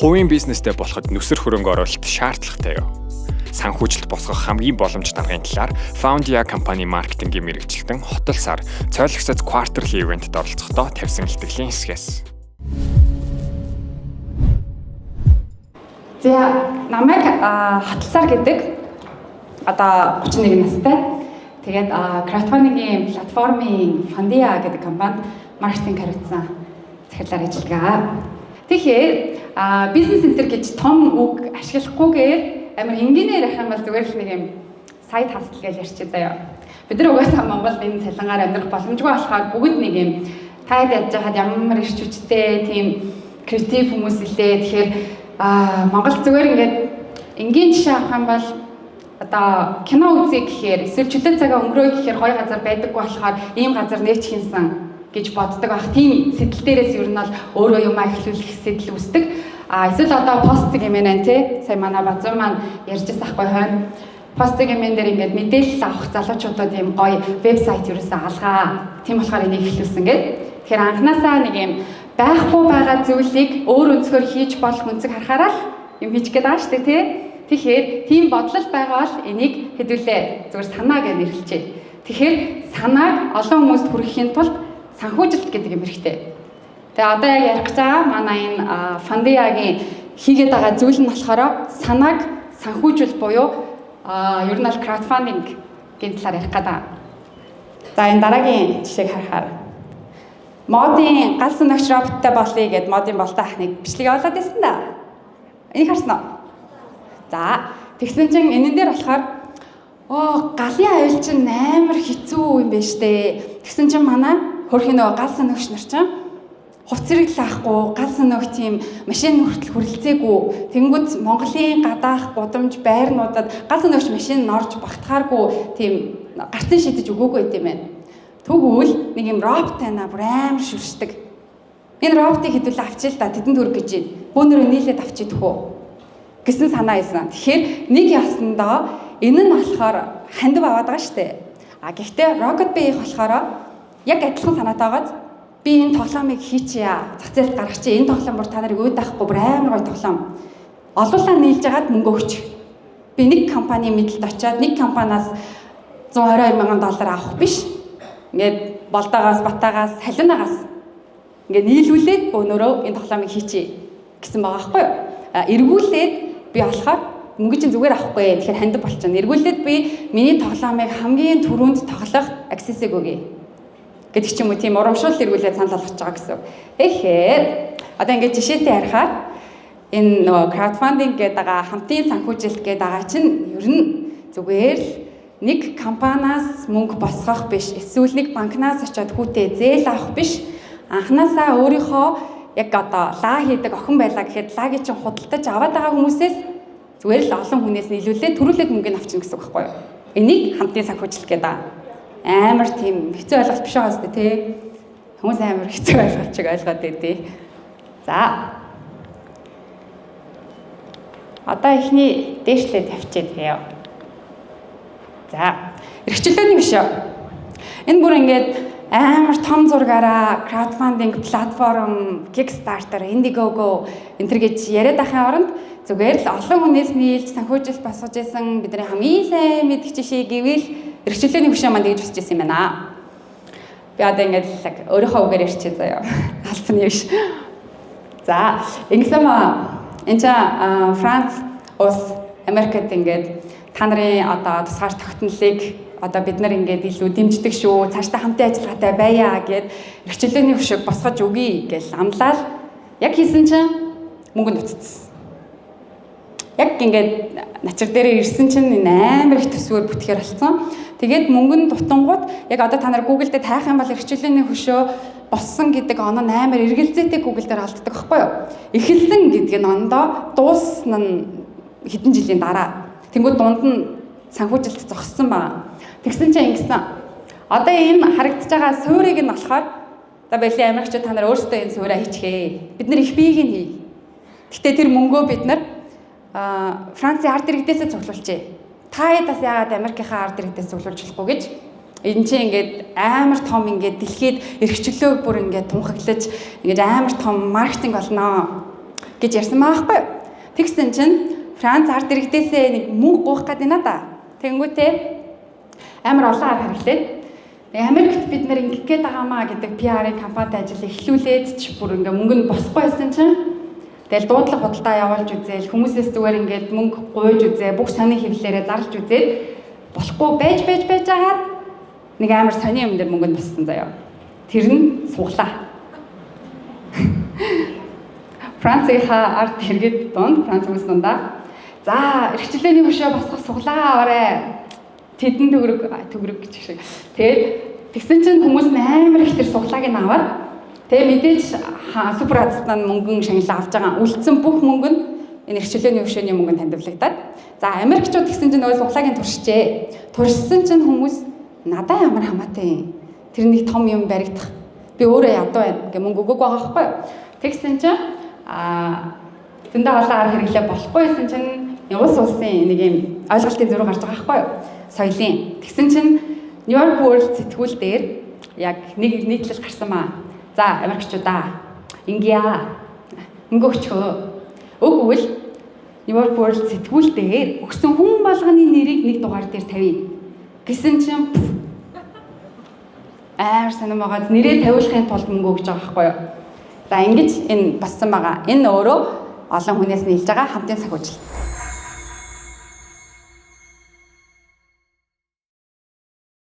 Хувийн бизнестэй болоход нүсэр хөрөнгө оруулалт шаардлагатай юу? Санхүүжилт босгох хамгийн боломж даргын талаар Foundia компани маркетингийн мэргэжилтэн хотол сар цойлогсоц квартерли ивентэд оролцохдоо тавьсан илтгэлийн хэсгээс. За намайг хотол сар гэдэг одоо 31 настай. Тэгээд краудфандингийн платформын Foundia гэдэг компанид маркетинг хариуцсан захирлаар ажиллагаа. Тэгэхээр бизнес центр гэж том үг ашиглахгүйгээр амар энгийнээр явах юм бол зүгээр л нэг юм сайт хасал гэж ярьчих заяа. Бид нар угаасаа Монголд энэ цалингаар амьдрах боломжгүй болохоор бүгд нэг юм таад яаж хаад ямар ирч хүчтэй тийм креатив хүмүүс илээ. Тэгэхээр Монгол зүгээр ингээд энгийн жишээ авах юм бол одоо кино үзье гэхээр эсвэл чөлөө цагаа өнгөрөөе гэхээр гоё газар байдаггүй болохоор ийм газар нээч хийнсэн гэж боддог байх. Тийм сэтэл дээрээс ер нь бол өөрөө юмаа эхлүүлэх сэтэл үүсдэг. Эсвэл одоо пост гэмээр байна тий. Сая манай Базуу маань ярьжсэн ахгүй хойно. Пост гэмээр дээр ингээд мэдээлэл авах залуучуудад ийм гоё вебсайт ерөөсөө алгаа. Тийм болохоор энийг эхлүүлсэн гэдэг. Тэгэхээр анханасаа нэг юм байхгүй байгаа зүйлийг өөр өнцгөр хийж болох өнцөг харахаараа л юм хийж гээд байгаа шүү дээ тий. Тэгэхээр тийм бодлол байгаа бол энийг хэдүүлээ зүгээр санаа гэж нэрлэлчээ. Тэгэхээр санааг олон хүмүүст хүргэхийн тулд санхүүжилт гэдэг юм хэрэгтэй. Тэгээ одоо яг ярих гэж байгаа манай энэ Foundia-гийн хийгээд байгаа зүйл нь болохоор санааг санхүүжүүл буюу ер нь бол краудфандингийн талаар ярих гэдэг. За энэ дараагийн жишээг харахаар модын галс өнөгч роботтой болъё гэд модын болтой ахныг бичлэг явуулаад байсан да. Энийг харсан уу? За тэгсэн чинь энэн дээр болохоор галын аюул чинь амар хэцүү юм байна штэ. Тэгсэн чинь манай хөрхийн нөгөө галс өнөгч нар чинь хувц зэрэг л авахгүй галс өнөг тийм машин хүртэл хүрэлцээгүй. Тэнгүүд Монголын гадаах гудамж байрнуудад галс өнөгч машин орж багтахааргүй тийм гарцын шидэж өгөөгүй байт юм байна. Тэгвэл нэг юм робот байна бүр амар шүршдэг. Энэ роботыг хэдүүлээ авчил да тэдэнд хүрэх гэж байна. Бөөнөрөө нийлээд авчидэх үү гэсэн санаа ийсэн. Тэгэхээр нэг ясандаа энэ нь болохоор хандив аваад байгаа штэ. Гэхдээ Rocket Pay болохоор яг адилхан санаатай байгааз би энэ тоглоомыг хийчихье. Зах зээлд гаргачих. Энэ тоглоом бүр та нарыг ууд авахгүй бүр амар гоё тоглоом. Олуулаа нийлж агаад мөнгө өгч. Би нэг компани мэдлэлд очиад нэг компаниас $122,000 авах биш. Ингээд болдоогоос, батаагаас, салинаагаас ингээд нийлүүлээд бөөнөрөө энэ тоглоомыг хийчихье гэсэн байгаа байхгүй юу? Эргүүлээд би болохоор мөнгө чинь зүгээр авахгүй. Тэгэхээр хандив болчихно. Эргүүлээд би миний тоглоомыг хамгийн түрүүнд тоглох аксессыг өгье гэдэг ч юм уу тийм урамшуул эргүүлээд санал болгож байгаа гэсэн. Тэгэхээр одоо ингээд жишээтэй харахаар энэ нөгөө краудфандинг гэдэг хамтын санхүүжилт гэдэг байгаа чинь ер нь зүгээр л нэг компаниас мөнгө босгох биш. Эсвэл нэг банкнаас очиод хүүтэй зээл авах биш. Анханасаа өөрийнхөө яг одоо лаа хийдэг охин байлаа гэхэд лагийг чинь худалдаж аваад байгаа хүмүүсээс зүгээр л олон хүнээс нийлүүлээд төрүүлээд мөнгөний авчна гэсэн үг байхгүй юу? Энийг хамтын санхүүжилт гэдэг амар тийм хэцүү ойлголт биш байгаа зү тий. Хүмүүс амар хэцүү ойлголт чиг ойлгоод байдээ. За. Одоо ихний дээшлээ тавьчаад хэё. За. Эрхчлөөний биш үү? Энэ бүр ингээд амар том зургаараа краудфандинг платформ, Kickstarter, Indiegogo энэ төр гэж яриад ахын оронд зүгээр л олон хүнээс нийлж санхүүжилт босгож исэн бидний хамгийн сайн мэдгч жишээ гэвэл эрхчлөөний хөшөө манд гэж босч исэн юм байна. Би одоо ингээд өөрийнхөө үгээр ярьчих заяа. Алцны биш. За, ингэсэн энэ Франц улс Америкт ингээд та нарын одоо тусгаар тогтнолыг одоо бид нар ингээд илүү дэмждэг шүү. Цаашдаа хамтын ажиллагаатай байя гэд эрхчлөөний хөшөөг босгож өгье гэж амлаад яг хийсэн чинь мөнгө нуцсан. Яг ингээд начир дээр ирсэн чинь амар их төсвөр бүтгэр болсон. Тэгээд мөнгөнд дутангууд яг одоо та нар Google дээр таах юм бол эрхчлөөний хөшөө боссон гэдэг оноо амар эргэлзээтэй Google дээр алддаг байхгүй юу? Эхэлсэн гэдэг нь ондоо дуусна нь хэдэн жилийн дараа. Тэнгүүд дунд нь санхүүжилт зогссон байна. Тэгсэн чинь ингэсэн. Одоо энэ харагдаж байгаа суурийг нь болохоор за бэлээ Америкчууд та нар өөрсдөө энэ суураа хийчихээ. Бид нар их бийг нь хий. Гэтэ тэр мөнгөө бид нар Францын ард иргэдээсээ цуглуулжээ. Та ядаас яагаад Америкийнхаа ард иргэдээс цуглуулж болохгүй гэж энэ чинь ингээд амар том ингээд дэлхийд эрхчлөө бүр ингээд тунхаглаж ингээд амар том маркетинг болно. гэж ярьсан байгаа байхгүй юу? Тэгсэн чинь Франц ард иргэдээсээ нэг мөнгө гуйх гэдэг надаа. Тэнгүүтээ амар олон арга хэрэглээд Америкт бид нэр ингэх гээд байгаамаа гэдэг PR-ын компанид ажил эхлүүлээд ч бүр ингээ мөнгө нь босхгүй байсан чинь тэгэл дуудлага худалдаа явуулж үзээл хүмүүсээс зүгээр ингээд мөнгө гуйж үзээ бүх сони хэвлэлээрээ зарлж үзээд болохгүй байж байгаад нэг амар сони юм дээр мөнгө нь боссон заяа. Тэр нь суглаа. Францынхаа ард иргэд донд Франц хүмүүс дундаа за эрхчлээний хөшөө босгох суглаа аваарэ. Тэдэн төгрөг гэж шиг. Тэгээд тэгсэн чинь хүмүүс амар их тэр суглааг нь аваад тэгээ мэдээж супер хацтан мөнгөн шагналаа авч байгаа үлдсэн бүх мөнгө нь энэ эрхчлөөний хөшөөний мөнгөнд хандивлагдаад за Америкчууд тэгсэн чинь нөгөө суглаагийн туршижээ. Туршсан чинь хүмүүс надаа ямар хамаатай юм. Тэр нэг том юм баригдах. Би өөрөө ядуу байна гэ мөнгө өгөөг байгаа байхгүй юу. Тэгсэн чинь зөндөө олон арга хэрэглээ болохгүй гэсэн чинь улс улсын нэг юм ойлголтын зөрүү гарч байгаа байхгүй юу. Соёлын. Тэгсэн чинь New York World сэтгүүл дээр яг нэг нийтлэл гарсан маа. За Америкчуудаа ингэя. Мөнгө өчхөө. Өгвөл New York World сэтгүүл дээр өгсөн хүн болгоны нэрийг нэг дугаар дээр тавья. Гэсэн чинь сонирм байгаа нэрээ тавиулахын тулд мөнгө өгж байгаа байхгүй юу. За ингэж энэ бассан байгаа. Энэ өөрөө олон хүнээс нийлж байгаа хамтын санхүүжилт.